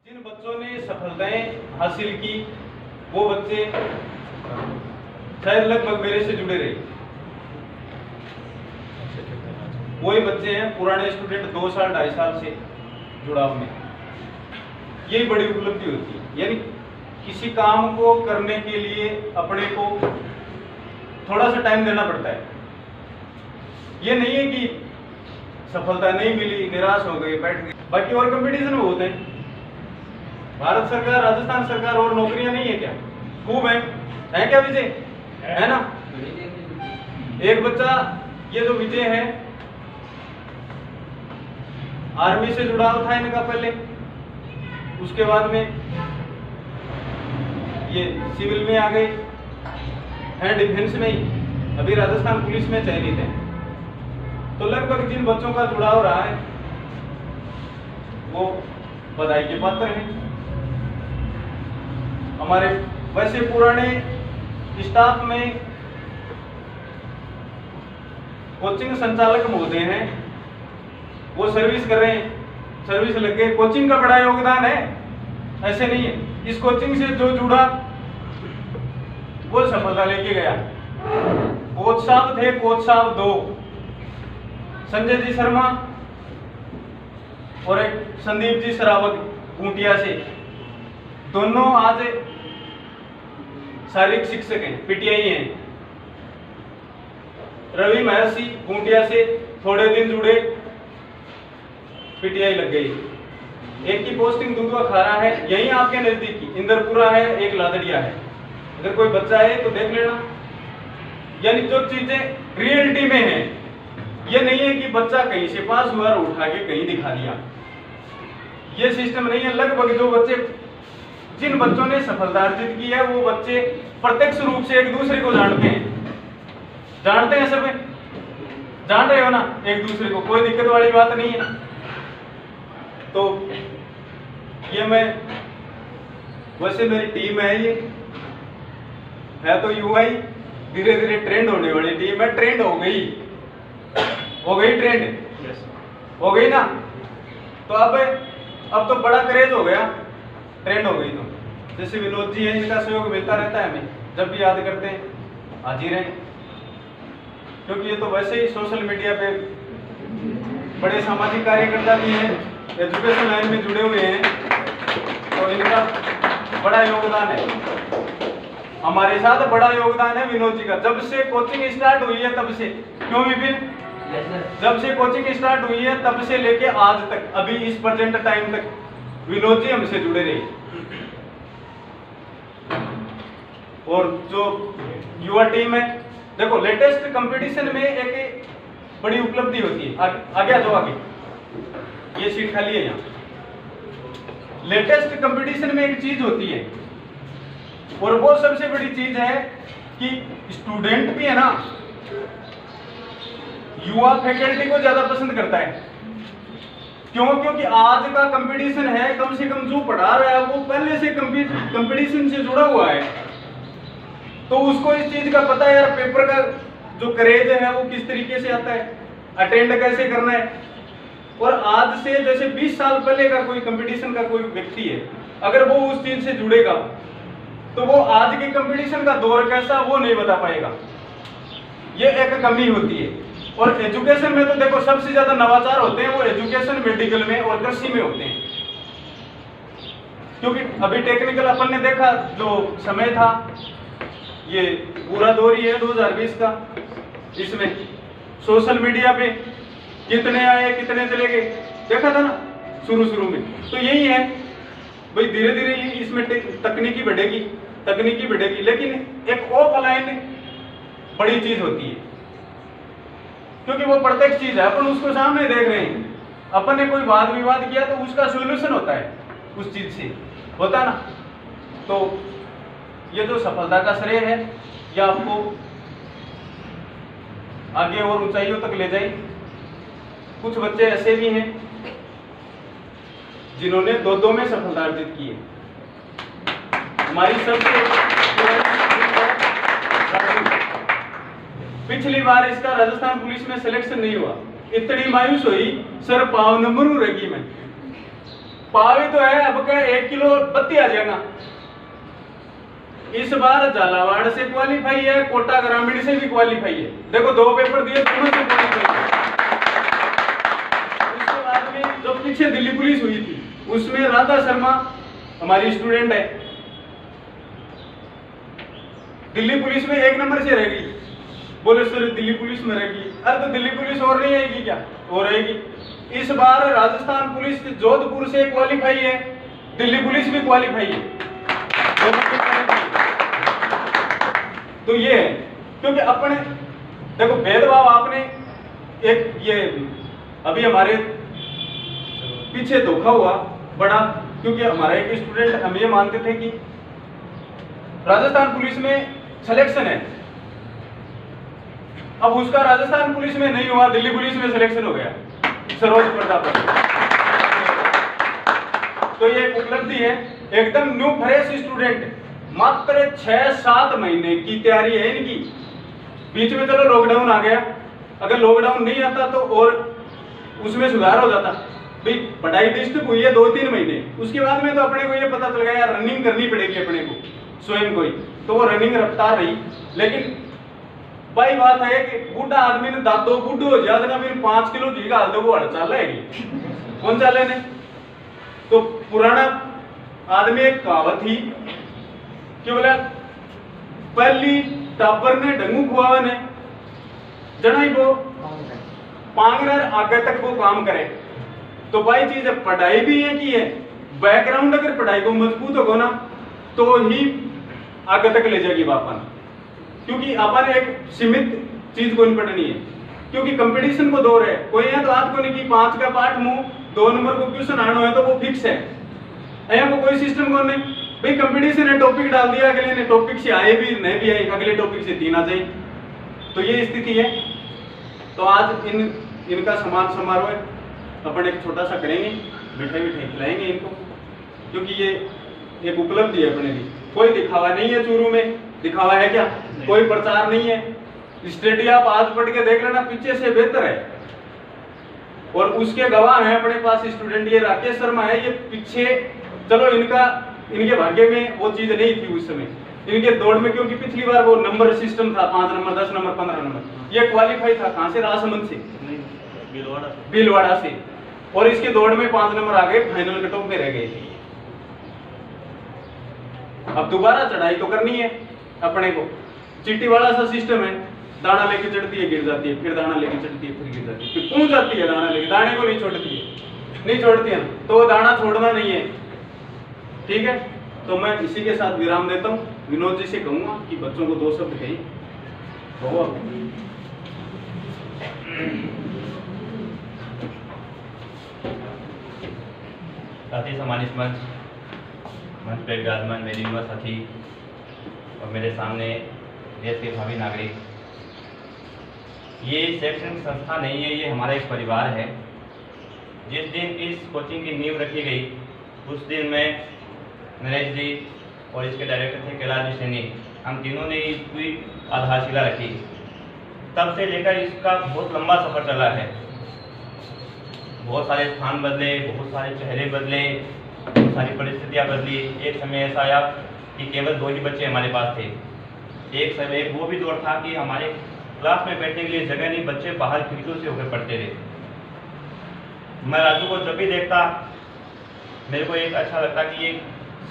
जिन बच्चों ने सफलताएं हासिल की वो बच्चे शायद लगभग मेरे से जुड़े रहे। वही बच्चे हैं पुराने स्टूडेंट 2 साल 2.5 साल से जुड़ाव में। यही बड़ी उपलब्धि होती है। यानी किसी काम को करने के लिए अपने को थोड़ा सा टाइम देना पड़ता है। ये नहीं है कि सफलता नहीं मिली, निराश हो गए, बैठ गए। बाकी और कंपटीशन में होते हैं। भारत सरकार, राजस्थान सरकार और नौकरियां नहीं है क्या? खूब है क्या विजय? है ना? एक बच्चा ये जो विजय है आर्मी से जुड़ाव था इनका पहले, उसके बाद में ये सिविल में आ गए, हैं डिफेंस में ही, अभी राजस्थान पुलिस में चयनित है। तो लगभग जिन बच्चों का जुड़ाव रहा है वो बधाई के पात्र हैं। हमारे वैसे पुराने स्टाफ में कोचिंग संचालक महोदय हैं, वो सर्विस कर रहे हैं, सर्विस लग गए। कोचिंग का बड़ा योगदान है, ऐसे नहीं है। इस कोचिंग से जो जुड़ा वो सफलता लेके गया। कोच साहब थे, कोच साहब 2, संजय जी शर्मा और एक संदीप जी सरावत ऊंटिया से, दोनों आज शारीरिक शिक्षक हैं, पीटीआई हैं। रवि महर्षि ऊंटिया से थोड़े दिन जुड़े, पीटीआई लग गई। एक की पोस्टिंग दूधवा खारा है, यही आपके नजदीक की इंदरपुरा है, एक लादड़िया है। अगर कोई बच्चा है तो देख लेना। यानी जो चीजें रियलिटी में है, ये नहीं है कि बच्चा कहीं से पास हुआ और उठा के कहीं दिखा दिया। ये सिस्टम नहीं है। लगभग जो बच्चे, जिन बच्चों ने सफलता अर्जित की है, वो बच्चे प्रत्यक्ष रूप से एक दूसरे को जानते हैं। जानते हैं सब? जान रहे हो ना एक दूसरे को, कोई दिक्कत वाली बात नहीं है। तो ये मैं, वैसे मेरी टीम है, ये है तो यूआई, धीरे धीरे ट्रेंड होने वाली टीम है। ट्रेंड हो गई ट्रेंड हो गई ना। तो अब तो बड़ा क्रेज हो गया, ट्रेंड हो गई। तो जैसे विनोद जी हैं, इनका सहयोग मिलता रहता है हमें, जब भी याद करते हैं हाजिर हैं। क्योंकि ये तो वैसे ही सोशल मीडिया पे बड़े सामाजिक कार्यकर्ता भी हैं, एजुकेशन लाइन में जुड़े हुए हैं, तो इनका बड़ा योगदान है। हमारे साथ बड़ा योगदान है विनोद जी का। जब से कोचिंग स्टार्ट हुई है तब से, क्यों विपिन? जब से कोचिंग स्टार्ट हुई है तब से लेके आज तक, अभी इस प्रेजेंट टाइम तक विनोद जी हमसे जुड़े रहे। और जो युवा टीम है, देखो लेटेस्ट कंपटीशन में एक बड़ी उपलब्धि होती है। आगे आ जाओ, आगे ये सीट खाली है यहाँ। लेटेस्ट कंपटीशन में एक चीज होती है, और वो सबसे बड़ी चीज है कि स्टूडेंट भी है ना, युवा फैकल्टी को ज्यादा पसंद करता है। क्यों? क्योंकि आज का कंपटीशन है, कम से कम जो पढ़ा रहा है वो पहले से कंपटीशन से जुड़ा हुआ है, तो उसको इस चीज का पता है यार, पेपर का जो क्रेज है वो किस तरीके से आता है, अटेंड कैसे करना है। और आज से जैसे 20 साल पहले का कोई कंपटीशन का कोई व्यक्ति है, अगर वो उस चीज से जुड़ेगा तो वो आज के कंपटीशन का दौर कैसा वो नहीं बता पाएगा। ये एक कमी होती है। और एजुकेशन में तो देखो सबसे ज्यादा नवाचार होते हैं वो एजुकेशन, मेडिकल में और कृषि में होते हैं। क्योंकि अभी टेक्निकल अपन ने देखा जो समय था, ये पूरा दौर ही है 2020 का। इसमें सोशल मीडिया पे कितने आए कितने चले गए, देखा था ना शुरू में। तो यही है भाई, धीरे धीरे इसमें तकनीकी बढ़ेगी, लेकिन एक ऑफलाइन बड़ी चीज होती है, क्योंकि वो प्रत्यक्ष चीज है, अपन उसको सामने देख रहे हैं। अपन ने कोई वाद विवाद किया तो उसका सॉल्यूशन होता है, उस चीज से होता ना। तो ये जो सफलता का श्रेय है, यह आपको आगे और ऊंचाइयों तक ले जाए। कुछ बच्चे ऐसे भी हैं जिन्होंने 2-2 में सफलता अर्जित की है। हमारी सबसे पिछली बार इसका राजस्थान पुलिस में सिलेक्शन नहीं हुआ, इतनी मायूस हुई, सर पाव नंबर रहेगी मैं। पावी तो है, अब क्या 1 किलो बत्ती आ जाएगा। इस बार झालावाड़ से क्वालिफाई है, कोटा ग्रामीण से भी क्वालिफाई है। देखो 2 पेपर दिए, दोनों से क्वालिफाई है। उसके बाद में जो पीछे दिल्ली पुलिस हुई थी उसमें राधा शर्मा हमारी स्टूडेंट है, दिल्ली पुलिस में 1 नंबर से रह गई। बोले सर दिल्ली पुलिस में रहेगी, अरे तो दिल्ली पुलिस और नहीं आएगी क्या? और रहेगी। इस बार राजस्थान पुलिस जोधपुर से क्वालिफाई है, दिल्ली पुलिस भी क्वालिफाई है। तो ये है, क्योंकि अपने देखो भेदभाव आपने एक ये अभी हमारे पीछे धोखा हुआ बड़ा, क्योंकि हमारा एक स्टूडेंट हम ये मानते थे कि राजस्थान पुलिस में सिलेक्शन है, अब उसका राजस्थान पुलिस में नहीं हुआ, दिल्ली पुलिस में सिलेक्शन हो गया सरोज प्रताप। तो ये एक उपलब्धि है, एकदम न्यू फ्रेश स्टूडेंट, मात्र 6-7 महीने की तैयारी है इनकी। बीच में चलो लॉकडाउन आ गया, अगर लॉकडाउन नहीं आता तो और उसमें सुधार हो जाता। भाई पढ़ाई डिस्टर्ब हुई है 2-3 महीने, उसके बाद में तो अपने को ये पता चल गया यार रनिंग करनी पड़ेगी अपने को स्वयं को ही, तो वो रनिंग रफ्तार रही। लेकिन भाई बात है कि बूढ़ा आदमी ने दादो बूढ़ो हो जाए ना, फिर 5 किलो घी डाल दो वो हड़ चाल रहेगी, कौन चाले ने? तो पुराना आदमी एक कहावत थी कि बोला पहली टाबर ने ढंगू खुआवा ने जना ही वो पांगरर आगे तक वो काम करे। तो भाई चीज है, पढ़ाई भी है कि है बैकग्राउंड, अगर पढ़ाई को मजबूत होगा ना तो ही आगे तक ले जाएगी वापन, क्योंकि अपन एक सीमित चीज को नहीं पढ़नी है, क्योंकि कंपटीशन को दौर है। कोई है तो आज को नहीं कि 5 का पाठ मुंह 2 नंबर को क्वेश्चन आना है तो वो फिक्स है, यहाँ को कोई सिस्टम को नहीं। भाई कंपटीशन है, टॉपिक डाल दिया, अगले ने टॉपिक से आए भी नहीं भी आए, अगले टॉपिक से 3 आ जाए, तो ये स्थिति है। तो आज इनका सम्मान समारोह अपन एक छोटा सा करेंगे, मिठाई खिलाएंगे इनको, क्योंकि ये एक उपलब्धि है अपने लिए। कोई दिखावा नहीं है, चूरू में दिखावा है क्या? कोई प्रचार नहीं है। स्टडी आप आज पढ़ के देख लेना, पीछे से बेहतर है, और उसके गवाह हैं अपने पास स्टूडेंट। ये राकेश शर्मा है, ये पीछे चलो इनके भाग्य में वो चीज नहीं थी उस समय इनके दौड़ में, क्योंकि पिछली बार वो नंबर सिस्टम था 5 नंबर 10 नंबर 15 नंबर, ये क्वालिफाई था कहां से? राजसमंद से, भीलवाड़ा से, और इसके दौड़ में 5 नंबर आ गए, फाइनल कट ऑफ में रह गए थे। अब दोबारा चढ़ाई तो करनी है अपने को, चीटी वाला सा सिस्टम है, दाना लेके चढ़ती है गिर जाती है, फिर दाना लेके चढ़ती है फिर गिर जाती है, फिर कूद जाती है दाना लेके, दाने को नहीं छोड़ती है, तो वो दाना छोड़ना नहीं है। ठीक है, तो मैं इसी के साथ विराम देता हूँ। विनोद जी से कहूंगा कि बच्चों को 2 शब्द कहिए। साथी सम्मानित मंच पे विराजमान मेरे युवा साथी और मेरे सामने देश के भावी नागरिक, ये शैक्षणिक संस्था नहीं है, ये हमारा एक परिवार है। जिस दिन इस कोचिंग की नींव रखी गई उस दिन मैं, नरेश जी और इसके डायरेक्टर थे कैलाश जी सैनी, हम तीनों ने इसकी आधारशिला रखी। तब से लेकर इसका बहुत लंबा सफर चला है, बहुत सारे स्थान बदले, बहुत सारे चेहरे बदले, बहुत सारी परिस्थितियाँ बदली। एक समय ऐसा आया कि केवल 2 ही बच्चे हमारे पास थे। एक समय वो भी दौर था कि हमारे क्लास में बैठने के लिए जगह नहीं, बच्चे बाहर खिड़कियों से होकर पढ़ते थे। मैं राजू को जब भी देखता मेरे को एक अच्छा लगता कि ये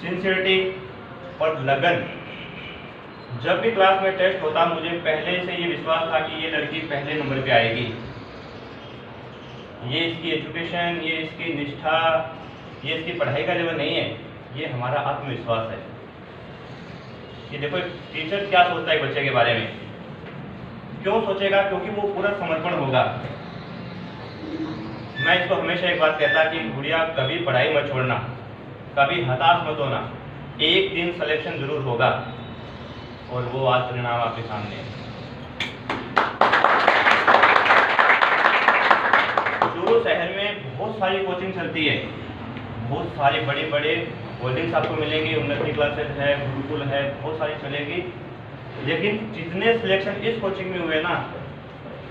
सिंसियरिटी और लगन, जब भी क्लास में टेस्ट होता मुझे पहले से ये विश्वास था कि ये लड़की पहले नंबर पे आएगी। ये इसकी एजुकेशन, ये इसकी निष्ठा, ये इसकी पढ़ाई का लेवल नहीं है, ये हमारा आत्मविश्वास है। ये देखो टीचर क्या सोचता है बच्चे के बारे में, क्यों सोचेगा? क्योंकि वो पूरा समर्पण होगा। मैं इसको हमेशा एक बात कहता कि गुड़िया कभी पढ़ाई मत छोड़ना, कभी हताश मत होना, एक दिन सिलेक्शन जरूर होगा, और वो आज परिणाम आपके सामने है। चूरू शहर में बहुत सारी कोचिंग चलती है, बहुत सारी बड़े बड़े होल्डिंग्स आपको मिलेंगी, उन्नति क्लासेस है, गुरुकुल है, बहुत सारी चलेगी। लेकिन जितने सिलेक्शन इस कोचिंग में हुए ना,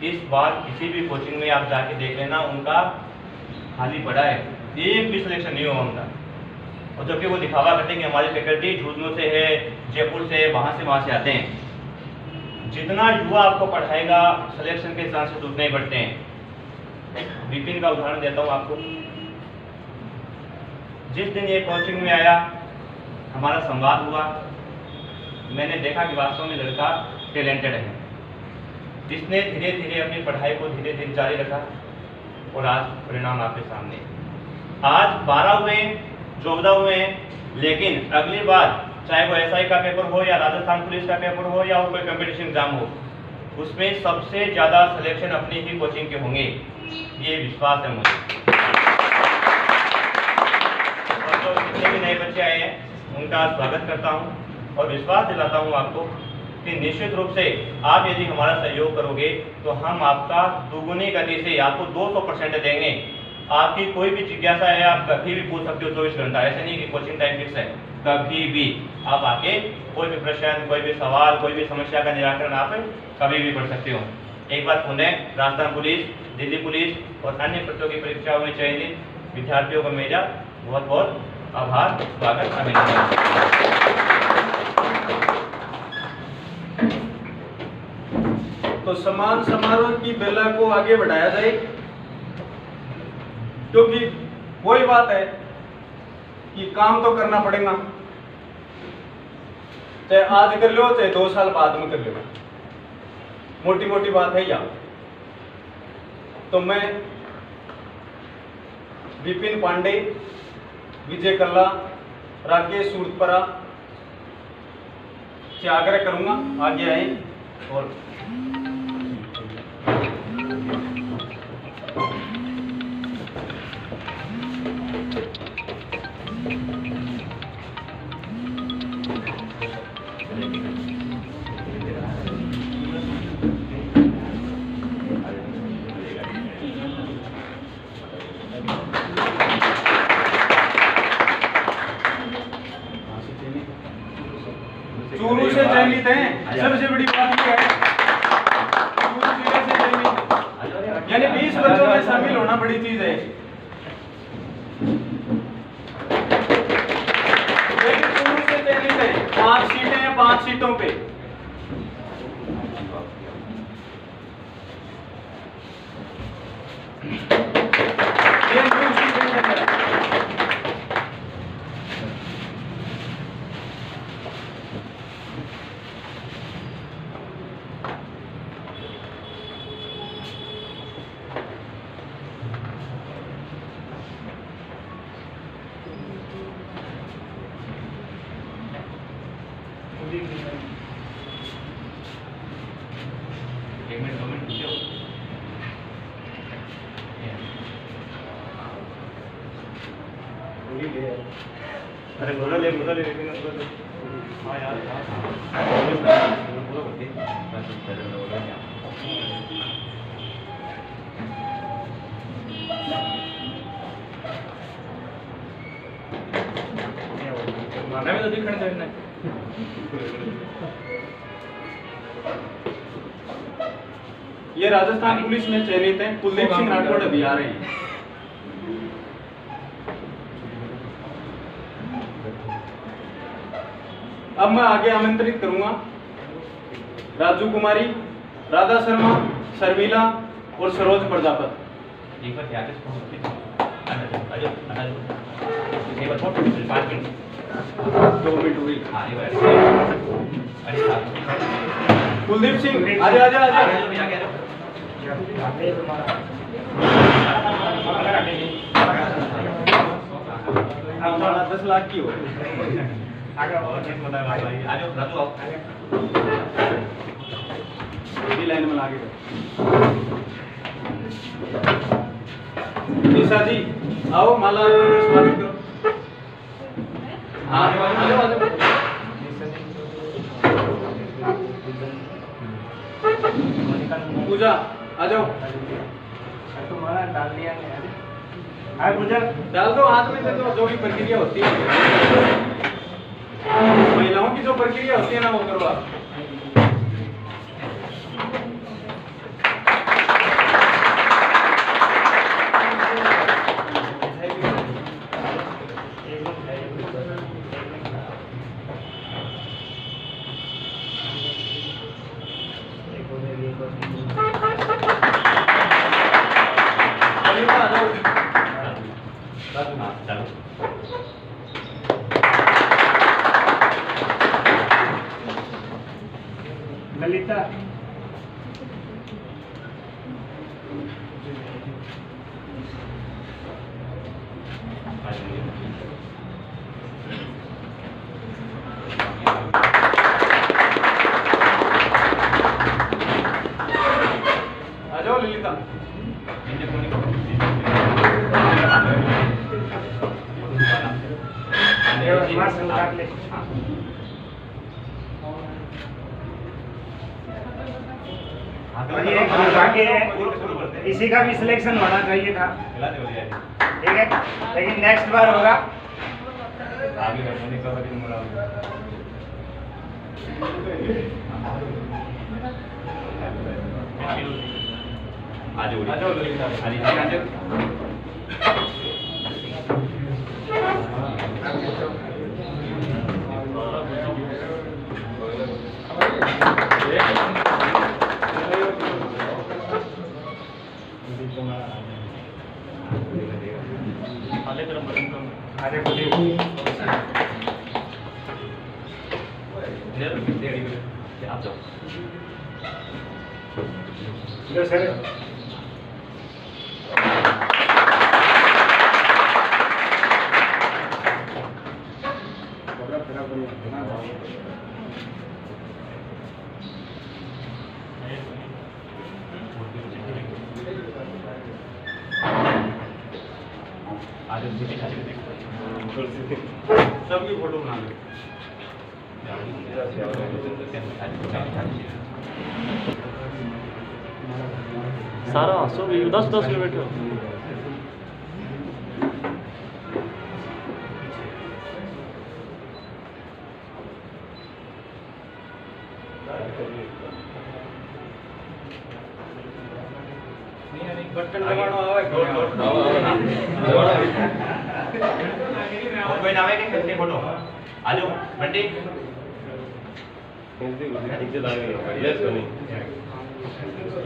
इस बार किसी भी कोचिंग में आप जाके देख लेना उनका खाली पड़ा है। एक भी सिलेक्शन नहीं हुआ उनका। और जबकि वो दिखावा करते हैं कि हमारी फैकल्टी झुंझुनू से है, जयपुर से है, वहाँ से आते हैं। जितना युवा आपको पढ़ाएगा सिलेक्शन के चांसेस उतने ही बढ़ते हैं। विपिन का उदाहरण देता हूँ आपको। जिस दिन ये कोचिंग में आया, हमारा संवाद हुआ, मैंने देखा कि वास्तव में लड़का टैलेंटेड है। जिसने धीरे धीरे अपनी पढ़ाई को धीरे धीरे जारी रखा और आज परिणाम आपके सामने। आज 12 हुए, 14 हुए, लेकिन अगली बार चाहे वो एसआई का पेपर हो या राजस्थान पुलिस का पेपर हो या कोई कंपटीशन एग्जाम हो, उसमें सबसे ज़्यादा सिलेक्शन अपनी ही कोचिंग के होंगे, ये विश्वास है मुझे। और जो जितने भी नए बच्चे आए हैं उनका स्वागत करता हूँ और विश्वास दिलाता हूँ आपको कि निश्चित रूप से आप यदि हमारा सहयोग करोगे तो हम आपका दुगुनी गति से आपको 200% देंगे। आपकी कोई भी जिज्ञासा है, आप कभी भी पूछ सकते हो 24 घंटा। ऐसा नहीं कि कोचिंग टाइम फिक्स है, कभी भी आप आके कोई भी प्रश्न, कोई भी सवाल, कोई भी समस्या का निराकरण आप कभी भी कर सकते हो। एक बार पुनः राजस्थान पुलिस, दिल्ली पुलिस और अन्य प्रतियोगी परीक्षाओं में चयनित विद्यार्थियों को मेरा बहुत बहुत आभार, स्वागत, अभिनंदन। तो सम्मान समारोह की बेला को आगे बढ़ाया जाए, क्योंकि वही बात है कि काम तो करना पड़ेगा, चाहे आज कर लो चाहे 2 साल बाद में कर लो, मोटी मोटी बात है या। तो मैं विपिन पांडे, विजय कल्ला, राकेश सूरतपरा से आग्रह करूंगा आगे आए और चूरू से चयनित हैं। सबसे बड़ी बात यह है चूरू जिले से चयनित, यानी 20 बच्चों में शामिल होना बड़ी चीज है। लेकिन चूरू से चयनित है, 5 सीटें हैं, 5 सीटों पे अरे बोलो ले हाँ यार मारने में तो दिखने देना। ये राजस्थान पुलिस में चयनित है, कुलदीप सिंह राठौड़ अभी आ रहे हैं। अब मैं आगे आमंत्रित करूंगा राजू कुमारी, राधा शर्मा, शर्मिला और सरोज प्रजापति। एक बार याद है 5 मिनट 2 मिनट हुई। अरे कुलदीप सिंह आजा आजा आजा। अब 10 लाख की हो लाइन में लागे निशा जी आओ, माला स्वागत करो। हाँ आ जाओ। पूजा आ जाओ। तुम्हारा डाल दिया है पूजा, डाल दो हाथ में से। तो जो भी प्रक्रिया होती है महिलाओं की, जो प्रक्रिया होती है ना, वो करो आप। चालू। ललिता आ जाओ ललिता। मास्क उतार ले। और ये बाकी है, इसी का भी सिलेक्शन होना चाहिए था, ठीक है, लेकिन नेक्स्ट बार होगा। आ जाओ ललिता। अरे बोलिए आप जाओ। लो सर। सबकी फोटो बना लो। सारा हंसो भी 10-10 में बैठो। बटन दबाना आवे कोई नाम है कि कितने फोटो आ जाओ बंटी।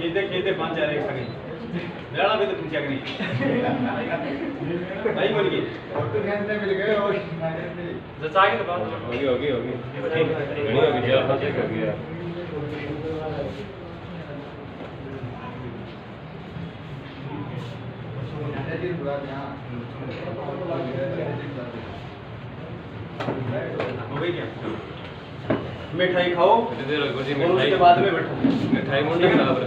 खींचते 5-4 एक सके लड़ा भी तो तुम क्या करी भाई बोलिए जचा के तो बात होगी घनी होगी जेल फंसे कर गया। हो गई क्या? मिठाई खाओ और उसके बाद में बैठो। मिठाई मुंडी के नाम पर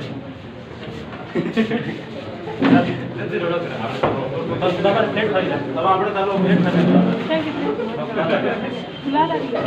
प्लेट खाली है। अब आपने डालो प्लेट खाने। बुला रही है।